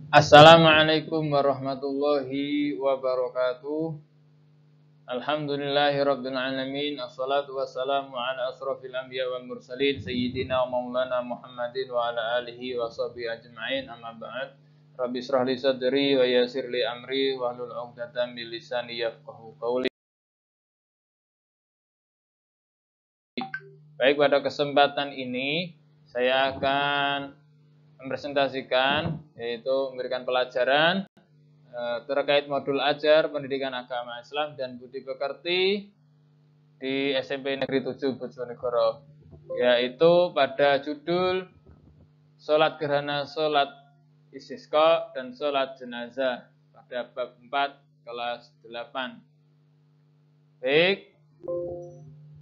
Assalamualaikum warahmatullahi wabarakatuh. Alhamdulillahirabbil alamin. Assalatu wassalamu ala asrofil anbiya wal mursalin sayyidina wa maulana Muhammadin wa ala alihi wa sahbihi ajma'in. Amma ba'd. Rabbi shrah li sadri wa yassir li amri wa hlul 'uqdatam min lisani yafqahu qawli. Baik, pada kesempatan ini saya akan mempresentasikan, yaitu memberikan pelajaran terkait modul ajar pendidikan agama Islam dan budi pekerti di SMP Negeri 7 Bojonegoro, yaitu pada judul Sholat Gerhana, Sholat Istisqa, dan Sholat Jenazah pada bab 4 kelas 8. Baik,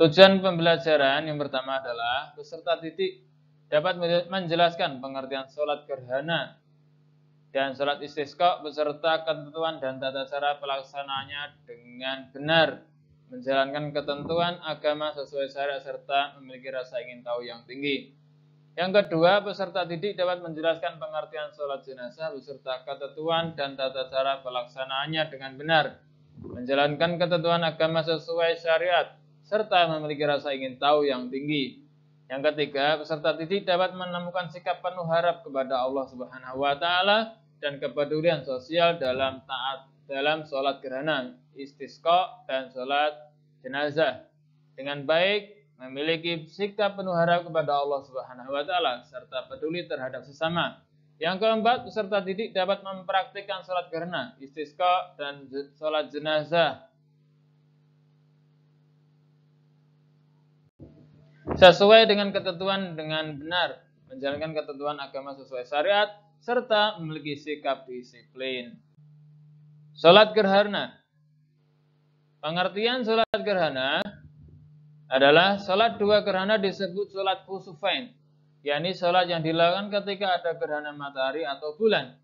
tujuan pembelajaran yang pertama adalah peserta didik dapat menjelaskan pengertian sholat gerhana dan sholat istisqa beserta ketentuan dan tata cara pelaksanaannya dengan benar, menjalankan ketentuan agama sesuai syariat serta memiliki rasa ingin tahu yang tinggi. Yang kedua, peserta didik dapat menjelaskan pengertian sholat jenazah beserta ketentuan dan tata cara pelaksanaannya dengan benar, menjalankan ketentuan agama sesuai syariat serta memiliki rasa ingin tahu yang tinggi. Yang ketiga, peserta didik dapat menemukan sikap penuh harap kepada Allah Subhanahu wa taala dan kepedulian sosial dalam taat dalam sholat gerhana, istisqa, dan sholat jenazah. Dengan baik, memiliki sikap penuh harap kepada Allah Subhanahu wa taala serta peduli terhadap sesama. Yang keempat, peserta didik dapat mempraktikkan sholat gerhana, istisqa, dan sholat jenazah sesuai dengan ketentuan dengan benar, menjalankan ketentuan agama sesuai syariat, serta memiliki sikap disiplin. Sholat gerhana. Pengertian sholat gerhana adalah sholat dua gerhana disebut sholat khusufain, yakni sholat yang dilakukan ketika ada gerhana matahari atau bulan.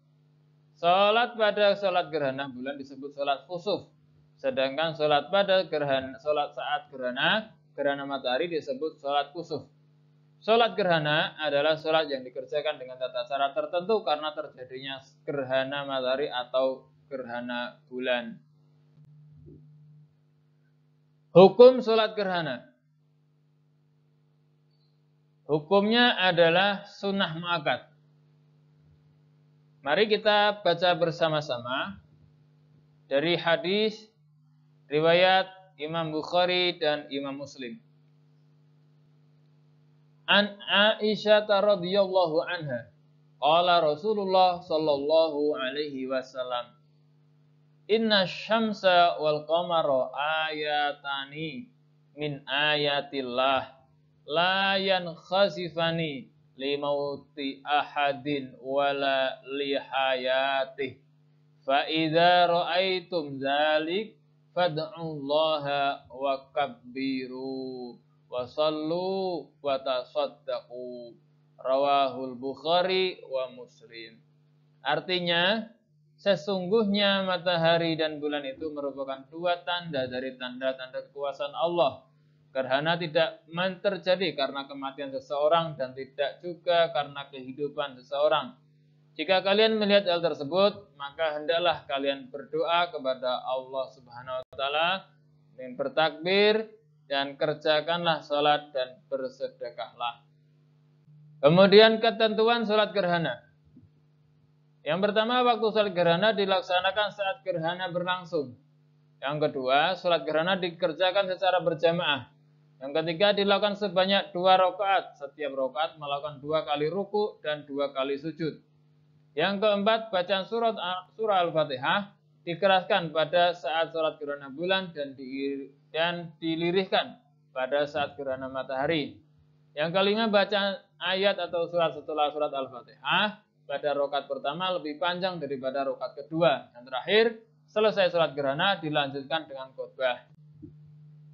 Sholat pada sholat gerhana bulan disebut sholat khusuf, sedangkan sholat saat gerhana matahari disebut sholat kusuf. Sholat gerhana adalah sholat yang dikerjakan dengan tata cara tertentu karena terjadinya gerhana matahari atau gerhana bulan. Hukum sholat gerhana. Hukumnya adalah sunnah muakkad. Mari kita baca bersama-sama dari hadis riwayat Imam Bukhari dan Imam Muslim. An Aisyah radhiyallahu anha, qala Rasulullah sallallahu alaihi wasallam, inna syamsa wal qamara ayatani min ayatillah la yankhasifani li mauti ahadin wala li hayatih fa idza ra'aitum dzalik fad'ullaha wa kabbiru wa sallu wa tasaddaqu. Rawahul Bukhari wa Muslim. Artinya, sesungguhnya matahari dan bulan itu merupakan dua tanda dari tanda-tanda kekuasaan Allah. Gerhana tidak terjadi karena kematian seseorang dan tidak juga karena kehidupan seseorang. Jika kalian melihat hal tersebut, maka hendaklah kalian berdoa kepada Allah Subhanahu wa taala dengan bertakbir dan kerjakanlah salat dan bersedekahlah. Kemudian ketentuan salat gerhana. Yang pertama, waktu salat gerhana dilaksanakan saat gerhana berlangsung. Yang kedua, salat gerhana dikerjakan secara berjamaah. Yang ketiga, dilakukan sebanyak 2 rakaat. Setiap rakaat melakukan 2 kali ruku dan 2 kali sujud. Yang keempat, bacaan surah Al-Fatihah dikeraskan pada saat sholat gerhana bulan dan dilirihkan pada saat gerhana matahari. Yang kelima, bacaan ayat atau surat setelah surat Al-Fatihah pada rakaat pertama lebih panjang daripada rakaat kedua. Dan terakhir, selesai sholat gerhana dilanjutkan dengan khutbah.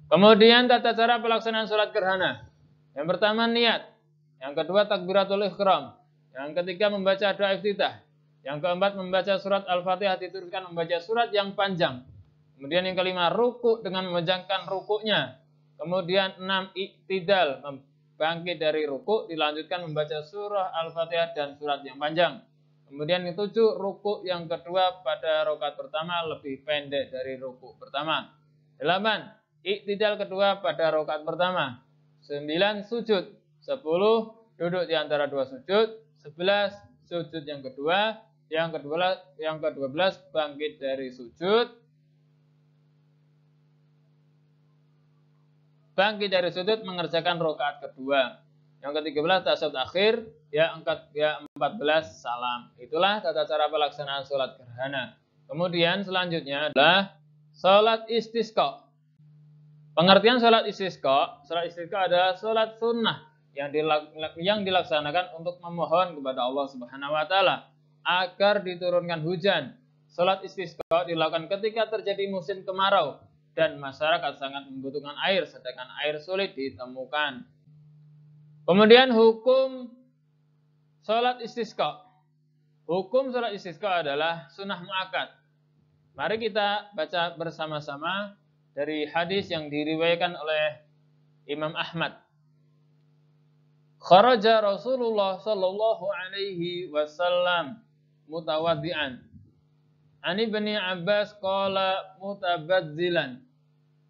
Kemudian tata cara pelaksanaan sholat gerhana. Yang pertama, niat. Yang kedua, takbiratul ihram. Yang ketiga, membaca doa iftitah. Yang keempat, membaca surat Al-Fatihah diteruskan membaca surat yang panjang. Kemudian yang kelima, ruku dengan memanjangkan rukuknya. Kemudian 6, iktidal, bangkit dari ruku, dilanjutkan membaca surah Al-Fatihah dan surat yang panjang. Kemudian yang 7, ruku yang kedua pada rakaat pertama lebih pendek dari ruku pertama. 8, iktidal kedua pada rakaat pertama. 9, sujud. 10, duduk di antara dua sujud. 11, sujud yang kedua. Yang ke-12 bangkit dari sujud. Bangkit dari sujud mengerjakan rakaat kedua. Yang ke-13 tasyahud akhir, yang 14 salam. Itulah tata cara pelaksanaan sholat gerhana. Kemudian selanjutnya adalah sholat istisqa. Pengertian sholat istisqa adalah sholat sunnah yang dilaksanakan untuk memohon kepada Allah Subhanahu wa taala agar diturunkan hujan. Sholat istisqa dilakukan ketika terjadi musim kemarau dan masyarakat sangat membutuhkan air, sedangkan air sulit ditemukan. Kemudian hukum sholat istisqa. Hukum sholat istisqa adalah sunnah muakkad. Mari kita baca bersama-sama dari hadis yang diriwayatkan oleh Imam Ahmad. Kharaja Rasulullah sallallahu alaihi wasallam mutawaddi'an. Ani Ibni Abbas qala mutabazzilan,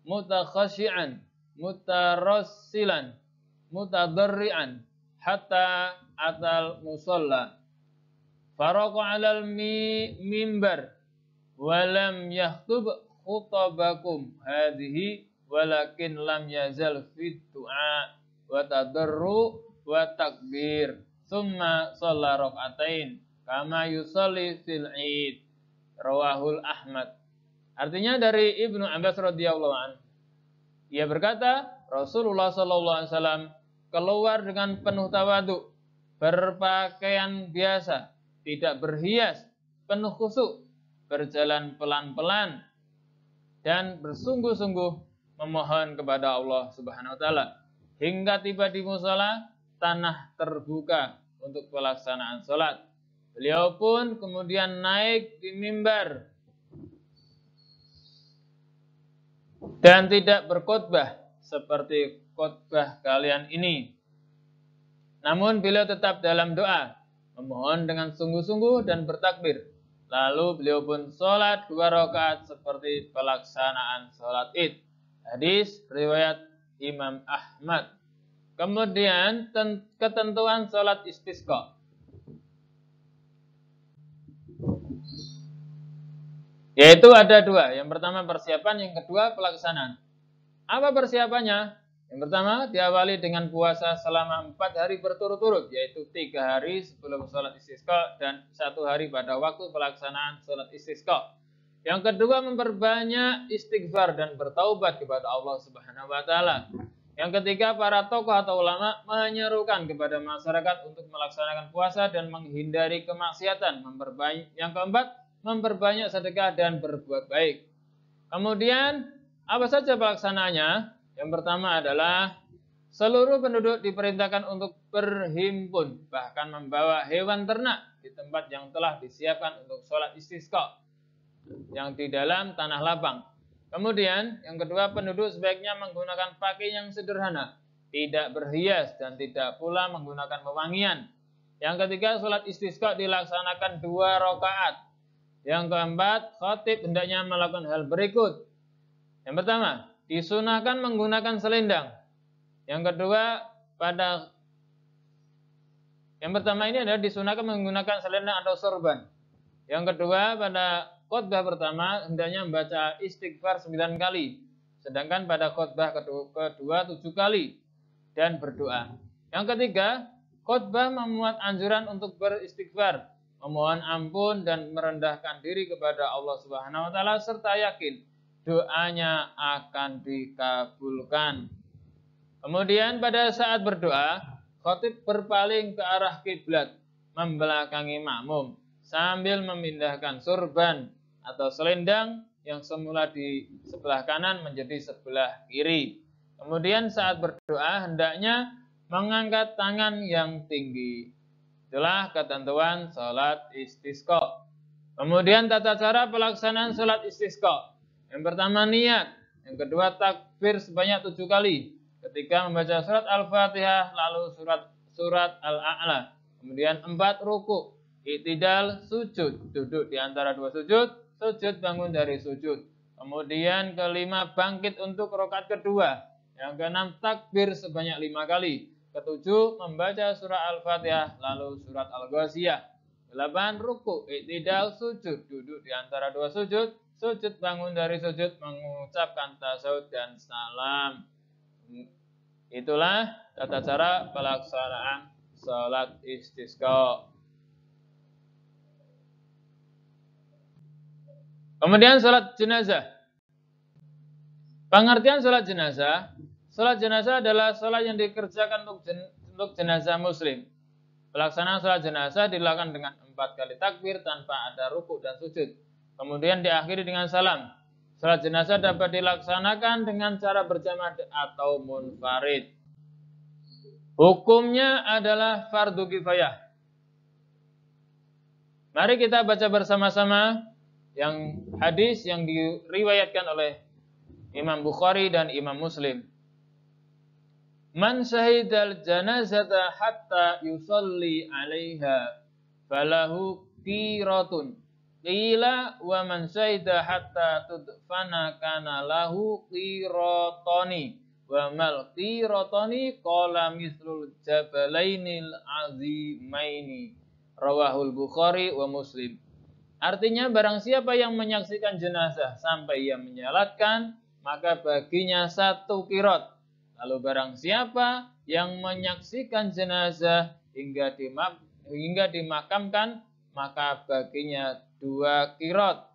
mutakhasyi'an, mutarassilan, mutadarri'an hatta atal musalla. Faraqa 'alal mimbar wa lam yahtub khutabakum hadhihi walakin lam yazal fit du'a wa tadarru wa takbir thumma shalla rak'atain kama yusalli fil 'id. Rawahul Ahmad. Artinya dari Ibnu Abbas radhiyallahu anhu, ia berkata, Rasulullah sallallahu alaihi wasallam keluar dengan penuh tawadhu, berpakaian biasa, tidak berhias, penuh khusyuk, berjalan pelan-pelan dan bersungguh-sungguh memohon kepada Allah Subhanahu wa taala hingga tiba di musala, tanah terbuka untuk pelaksanaan salat. Beliau pun kemudian naik di mimbar dan tidak berkhutbah seperti khutbah kalian ini. Namun beliau tetap dalam doa, memohon dengan sungguh-sungguh dan bertakbir. Lalu beliau pun sholat 2 rakaat seperti pelaksanaan sholat id. Hadis riwayat Imam Ahmad. Kemudian ketentuan sholat istisqa. Yaitu ada 2. Yang pertama persiapan, yang kedua pelaksanaan. Apa persiapannya? Yang pertama diawali dengan puasa selama 4 hari berturut-turut, yaitu 3 hari sebelum sholat istisqa dan 1 hari pada waktu pelaksanaan sholat istisqa. Yang kedua memperbanyak istighfar dan bertaubat kepada Allah Subhanahu wa taala. Yang ketiga para tokoh atau ulama menyerukan kepada masyarakat untuk melaksanakan puasa dan menghindari kemaksiatan. Yang keempat memperbanyak sedekah dan berbuat baik. Kemudian apa saja pelaksanaannya? Yang pertama adalah seluruh penduduk diperintahkan untuk berhimpun, bahkan membawa hewan ternak di tempat yang telah disiapkan untuk sholat istisqa yang di dalam tanah lapang. Kemudian yang kedua, penduduk sebaiknya menggunakan pakaian yang sederhana, tidak berhias dan tidak pula menggunakan wewangian. Yang ketiga, sholat istisqa dilaksanakan 2 rakaat. Yang keempat, khatib hendaknya melakukan hal berikut. Yang pertama, disunahkan menggunakan selendang. Yang kedua, yang pertama ini adalah disunahkan menggunakan selendang atau sorban. Yang kedua, pada khutbah pertama hendaknya membaca istighfar 9 kali. Sedangkan pada khutbah kedua 7 kali dan berdoa. Yang ketiga, khutbah memuat anjuran untuk beristighfar, memohon ampun dan merendahkan diri kepada Allah Subhanahu wa taala serta yakin doanya akan dikabulkan. Kemudian pada saat berdoa, khatib berpaling ke arah kiblat, membelakangi makmum sambil memindahkan surban atau selendang yang semula di sebelah kanan menjadi sebelah kiri. Kemudian saat berdoa hendaknya mengangkat tangan yang tinggi. Itulah ketentuan sholat istisqa. Kemudian tata cara pelaksanaan sholat istisqa. Yang pertama niat. Yang kedua takbir sebanyak 7 kali. Ketika membaca surat Al-Fatihah lalu surat Al-A'la. Kemudian 4 ruku. Iktidal sujud, duduk di antara dua sujud, sujud bangun dari sujud. Kemudian kelima bangkit untuk rakaat kedua. Yang keenam takbir sebanyak 5 kali. Ketujuh membaca surah Al-Fatihah lalu surat Al-Ghasyiyah. 8 ruku, iktidal sujud, duduk di antara dua sujud, sujud bangun dari sujud mengucapkan tasyahud dan salam. Itulah tata cara pelaksanaan salat istisqa. Kemudian salat jenazah. Pengertian salat jenazah. Salat jenazah adalah salat yang dikerjakan untuk jenazah muslim. Pelaksanaan salat jenazah dilakukan dengan 4 kali takbir tanpa ada rukuk dan sujud. Kemudian diakhiri dengan salam. Salat jenazah dapat dilaksanakan dengan cara berjamaah atau munfarid. Hukumnya adalah fardu kifayah. Mari kita baca bersama-sama yang hadis yang diriwayatkan oleh Imam Bukhari dan Imam Muslim. Man syahidal janazata hatta yusalli 'alaiha falahu qiratun. Qila wa man syahida hatta tudfana kana lahu qiratani. Wa mal qiratani qala mislul jabalainil azimaini. Rawahul Bukhari wa Muslim. Artinya barang siapa yang menyaksikan jenazah sampai ia menyalatkan, maka baginya 1 qirat. Lalu barang siapa yang menyaksikan jenazah hingga dimakamkan, maka baginya 2 qirat.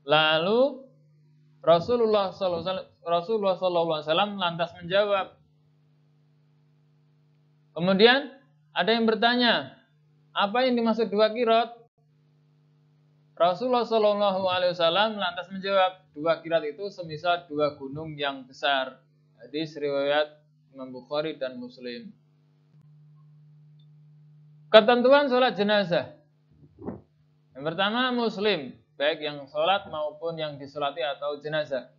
Lalu Rasulullah SAW lantas menjawab. Kemudian ada yang bertanya, apa yang dimaksud 2 qirat? Rasulullah SAW lantas menjawab, 2 qirat itu semisal 2 gunung yang besar. Hadis riwayat Imam Bukhari dan Muslim. Ketentuan sholat jenazah. Yang pertama muslim, baik yang sholat maupun yang disolati atau jenazah.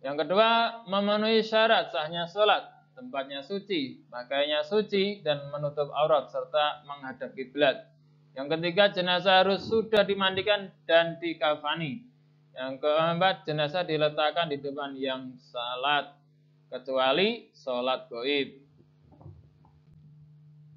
Yang kedua memenuhi syarat sahnya sholat, tempatnya suci, pakaiannya suci dan menutup aurat serta menghadap kiblat. Yang ketiga jenazah harus sudah dimandikan dan dikafani. Yang keempat jenazah diletakkan di depan yang salat kecuali sholat gaib.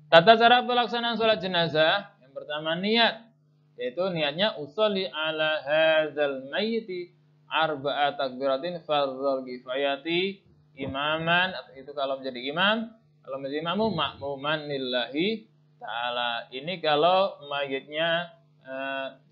Tata cara pelaksanaan sholat jenazah. Yang pertama niat, yaitu niatnya usolli ala hadzal mayyiti arba'a takbiratin fardhul kifayati imaman, itu kalau menjadi imam, kalau menjadi makmum makmuman lillahi ta'ala. Ini kalau mayitnya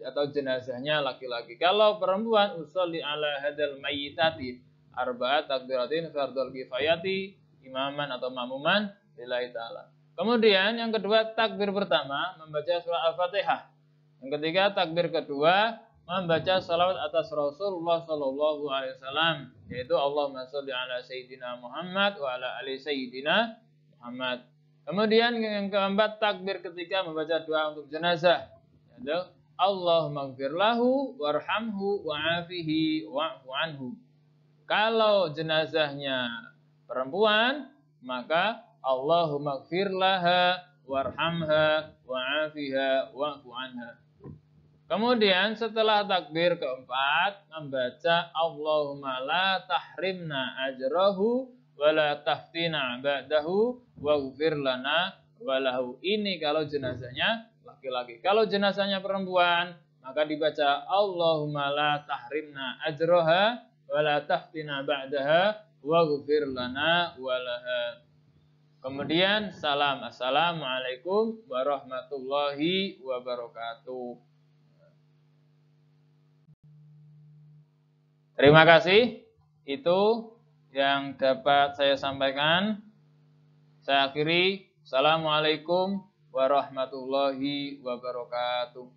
atau jenazahnya laki-laki. Kalau perempuan usolli ala hadzal mayyitati arba'a takbiratin fardhul kifayati imaman atau makmuman lillahi ta'ala. Kemudian yang kedua takbir pertama membaca surah Al-Fatihah. Yang ketiga takbir kedua membaca salawat atas Rasulullah Sallallahu Alaihi Wasallam, yaitu Allahumma sholli ala Sayyidina Muhammad wa ala ali Sayyidina Muhammad. Kemudian yang keempat takbir ketiga membaca doa untuk jenazah, yaitu Allahumma ighfir lahu warhamhu wa'afihi wa'fu anhu. Kalau jenazahnya perempuan, maka Allahumma ighfir laha warhamha wa'afiha wa'fu anha. Kemudian setelah takbir keempat membaca Allahumma la tahrimna ajrahu wa la taftina ba'dahu waghfir lana walahu. Ini kalau jenazahnya laki-laki. Kalau jenazahnya perempuan maka dibaca Allahumma la tahrimna ajraha wa la taftina ba'daha waghfir lana walaha. Kemudian salam, assalamualaikum warahmatullahi wabarakatuh. Terima kasih. Itu yang dapat saya sampaikan. Saya akhiri. Assalamualaikum warahmatullahi wabarakatuh.